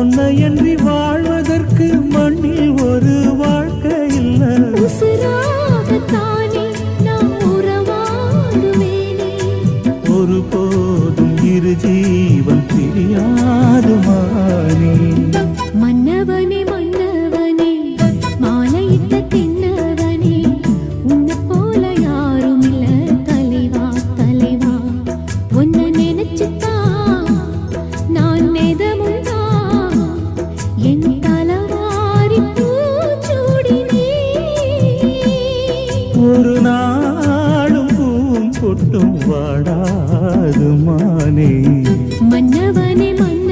உன்னையன்றி வாழ்வதற்கு மண்ணில் ஒரு வாழ்க்கை இல்லை. உசுராகத்தானே நாம் உறவாடுவேனே. ஒருபோதும் இரு ஜீவன் பிரியாது மானே. மன்னவனே மன்னவனே மாலையிட்ட தின்னவனே, உன்னை போல யாரும் இல்ல தலைவா தலைவா. உன்னை நினைச்சுதான் நான் நெதமுதான் என் தலவாரி பூச்சூடினே. ஒரு நாளும் பூம் கொட்டும் வாடாது மானே. மன்னவனே மன்னவனே